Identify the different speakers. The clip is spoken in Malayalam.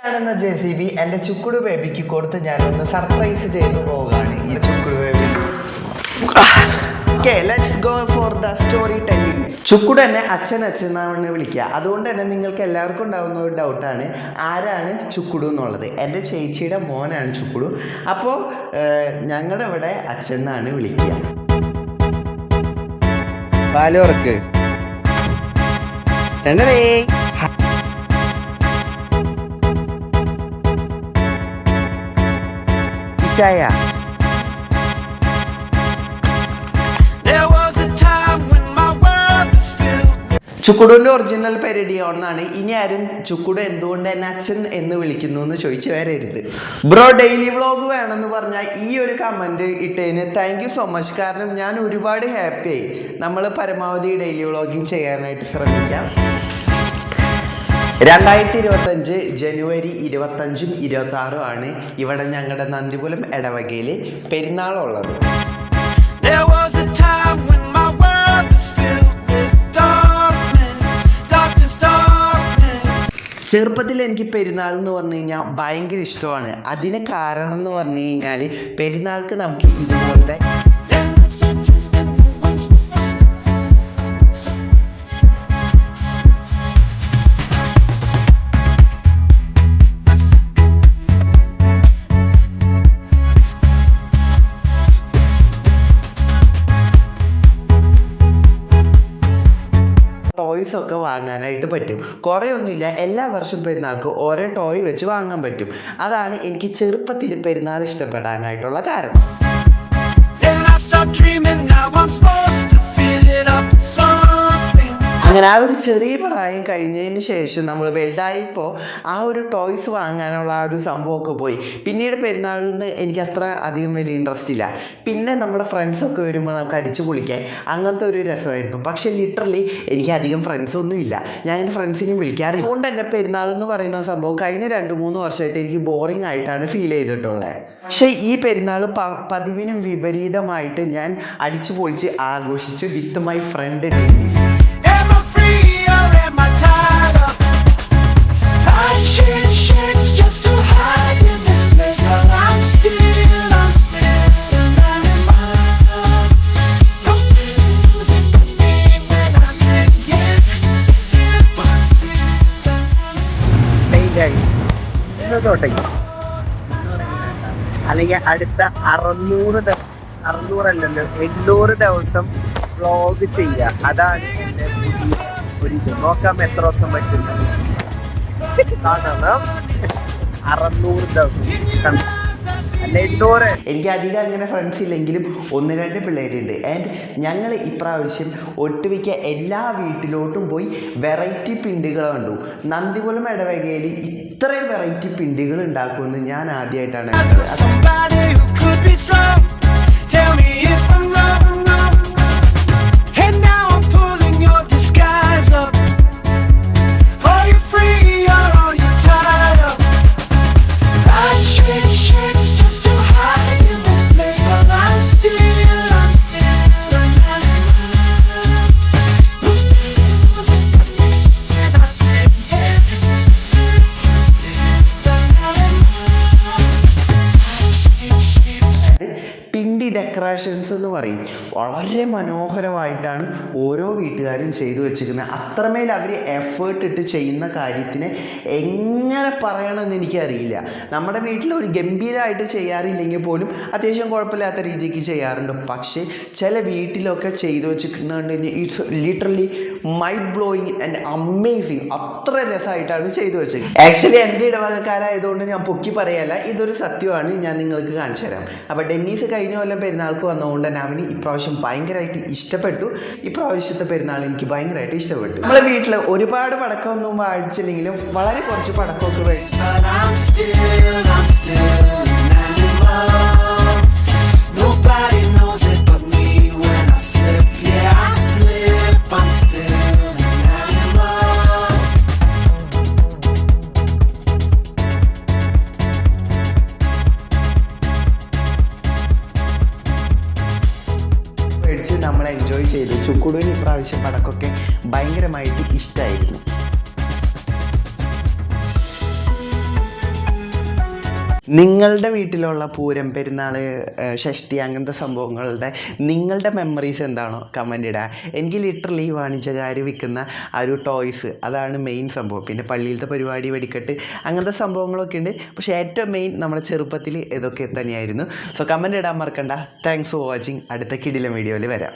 Speaker 1: ാണെന്ന JCB എൻ്റെ ചുക്കുടു ബേബിക്ക് കൊടുത്ത് ഞാനൊന്ന് സർപ്രൈസ് ചെയ്തു പോവുകയാണ് ഈ Chukkudu baby. Okay, let's go for the story telling. Chukkudu എന്നെ അച്ഛൻ എന്നാണ് വിളിക്കുക. അതുകൊണ്ട് തന്നെ നിങ്ങൾക്ക് എല്ലാവർക്കും ഉണ്ടാകുന്ന ഒരു ഡൗട്ടാണ് ആരാണ് ചുക്കുടു എന്നുള്ളത്. എൻ്റെ ചേച്ചിയുടെ മോനാണ് ചുക്കുടു. അപ്പോൾ ഞങ്ങളുടെ ഇവിടെ അച്ഛൻ എന്നാണ് വിളിക്കുക. ബാലോർക്ക് രണ്ടരേ ഇഷ്ടായ. ചുക്കുടുവിൻ്റെ ഒറിജിനൽ പേര് ഡിയോൺ എന്നാണ്. ഇനി ആരും ചുക്കുടു എന്തുകൊണ്ട് എന്നെ അച്ഛൻ എന്ന് വിളിക്കുന്നു എന്ന് ചോദിച്ചു വരരുത്. ബ്രോ ഡെയിലി വ്ളോഗ് വേണമെന്ന് പറഞ്ഞാൽ ഈ ഒരു കമൻറ്റ് ഇട്ടതിന് താങ്ക് യു സോ മച്ച്. കാരണം ഞാൻ ഒരുപാട് ഹാപ്പിയായി. നമ്മൾ പരമാവധി ഡെയിലി വ്ളോഗിങ് ചെയ്യാനായിട്ട് ശ്രമിക്കാം. 2025 ജനുവരി 25ഉം 26ഉം ആണ് ഇവിടെ ഞങ്ങളുടെ നന്ദിപുരം ഇടവകയിൽ പെരുന്നാളുള്ളത്. ചെറുപ്പത്തിൽ എനിക്ക് പെരുന്നാൾ എന്ന് പറഞ്ഞു കഴിഞ്ഞാൽ ഭയങ്കര ഇഷ്ടമാണ്. അതിന് കാരണം എന്ന് പറഞ്ഞു കഴിഞ്ഞാൽ പെരുന്നാൾക്ക് നമുക്ക് ഇതുപോലത്തെ ടോയ്സ് ഒക്കെ വാങ്ങാനായിട്ട് പറ്റും. കുറേ ഒന്നുമില്ല, എല്ലാ വർഷവും പെരുന്നാൾക്ക് ഓരോ ടോയ് വെച്ച് വാങ്ങാൻ പറ്റും. അതാണ് എനിക്ക് ചെറുപ്പത്തിൽ പെരുന്നാൾ ഇഷ്ടപ്പെടാനായിട്ടുള്ള കാരണം. അങ്ങനെ ആ ഒരു ചെറിയ പ്രായം കഴിഞ്ഞതിന് ശേഷം നമ്മൾ വലുതായപ്പോൾ ആ ഒരു ടോയ്സ് വാങ്ങാനുള്ള ആ ഒരു സംഭവമൊക്കെ പോയി. പിന്നീട് പെരുന്നാളിന് എനിക്ക് അത്ര അധികം വലിയ ഇൻട്രസ്റ്റ് ഇല്ല. പിന്നെ നമ്മുടെ ഫ്രണ്ട്സൊക്കെ വരുമ്പോൾ നമുക്ക് അടിച്ചു പൊളിക്കാൻ അങ്ങനത്തെ ഒരു രസമായിരുന്നു. പക്ഷേ ലിറ്ററലി എനിക്ക് അധികം ഫ്രണ്ട്സൊന്നും ഇല്ല. ഞാൻ എൻ്റെ ഫ്രണ്ട്സിനെ വിളിക്കാറില്ല. അതുകൊണ്ട് തന്നെ പെരുന്നാൾ എന്ന് പറയുന്ന സംഭവം കഴിഞ്ഞ 2-3 വർഷമായിട്ട് എനിക്ക് ബോറിംഗ് ആയിട്ടാണ് ഫീൽ ചെയ്തിട്ടുള്ളത്. പക്ഷേ ഈ പെരുന്നാൾ പതിവിനും വിപരീതമായിട്ട് ഞാൻ അടിച്ചു പൊളിച്ച് ആഘോഷിച്ചു വിത്ത് മൈ ഫ്രണ്ട് ഡെന്നീസ്. അല്ലെങ്കിൽ അടുത്ത 800 ദിവസം വ്ളോഗ് ചെയ്യുക. അതാണ് എൻ്റെ പുതിയ ഒരു ഇത്. നോക്കാം എത്ര ദിവസം പറ്റുന്നത്. 600 ദിവസം അല്ല 800. എനിക്ക് അധികം അങ്ങനെ ഫ്രണ്ട്സ് ഇല്ലെങ്കിലും 1-2 പിള്ളേരുണ്ട്. ആൻഡ് ഞങ്ങൾ ഇപ്രാവശ്യം ഒട്ടുമിക്ക എല്ലാ വീട്ടിലോട്ടും പോയി വെറൈറ്റി പിണ്ടികൾ കണ്ടു. നന്ദിപുരം ഇടവകയിൽ ഇത്രയും വെറൈറ്റി പിണ്ടികൾ ഉണ്ടാക്കുമെന്ന് ഞാൻ ആദ്യമായിട്ടാണ് കണ്ടത്. ഡെക്കറേഷൻസ് എന്ന് പറയും, വളരെ മനോഹരമായിട്ടാണ് ഓരോ വീട്ടുകാരും ചെയ്തു വെച്ചിരിക്കുന്നത്. അത്രമേൽ അവർ എഫേർട്ട് ഇട്ട് ചെയ്യുന്ന കാര്യത്തിന് എങ്ങനെ പറയണമെന്ന് എനിക്കറിയില്ല. നമ്മുടെ വീട്ടിൽ ഒരു ഗംഭീരമായിട്ട് ചെയ്യാറില്ലെങ്കിൽ പോലും അത്യാവശ്യം കുഴപ്പമില്ലാത്ത രീതിക്ക് ചെയ്യാറുണ്ട്. പക്ഷേ ചില വീട്ടിലൊക്കെ ചെയ്തു വെച്ചിട്ടുണ്ടെങ്കിൽ it's literally mind blowing and amazing. അത്ര രസമായിട്ടാണ് ചെയ്തു വെച്ചത്. ആക്ച്വലി എൻ്റെ ഇടവകക്കാരായതുകൊണ്ട് ഞാൻ പൊക്കി പറയല്ല, ഇതൊരു സത്യമാണ്. ഞാൻ നിങ്ങൾക്ക് കാണിച്ചു തരാം. അപ്പോൾ ഡെന്നീസ് കഴിഞ്ഞ കൊല്ലം പെരുന്നാൾക്ക് വന്നതുകൊണ്ട് തന്നെ അവന് ഇപ്രാവശ്യം ഭയങ്കരമായിട്ട് ഇഷ്ടപ്പെട്ടു. ഇപ്രാവശ്യത്തെ പെരുന്നാൾ എനിക്ക് ഭയങ്കരമായിട്ട് ഇഷ്ടപ്പെട്ടു. നമ്മളെ വീട്ടിൽ ഒരുപാട് പടക്കമൊന്നും വായിച്ചില്ലെങ്കിലും വളരെ കുറച്ച് പടക്കമൊക്കെ വായിച്ചു. നമ്മൾ എൻജോയ് ചെയ്തു. ചുക്കുടുവിന് ഇപ്രാവശ്യം പടക്കമൊക്കെ ഭയങ്കരമായിട്ട് ഇഷ്ടമായിരുന്നു. നിങ്ങളുടെ വീട്ടിലുള്ള പൂരം പെരുന്നാൾ ഷഷ്ടി അങ്ങനത്തെ സംഭവങ്ങളുടെ നിങ്ങളുടെ മെമ്മറീസ് എന്താണോ കമൻ്റ് ഇടുക. എനിക്ക് ലിറ്ററലി വാണിജ്യക്കാർ വിൽക്കുന്ന ആ ഒരു ടോയ്സ് അതാണ് മെയിൻ സംഭവം. പിന്നെ പള്ളിയിലത്തെ പരിപാടി വെടിക്കെട്ട് അങ്ങനത്തെ സംഭവങ്ങളൊക്കെ ഉണ്ട്. പക്ഷേ ഏറ്റവും മെയിൻ നമ്മുടെ ചെറുപ്പത്തിൽ ഇതൊക്കെ തന്നെയായിരുന്നു. സോ കമൻ്റ് ഇടാൻ മറക്കണ്ട. Thanks for watching. അടുത്ത കിടിലൻ വീഡിയോയിൽ വരാം.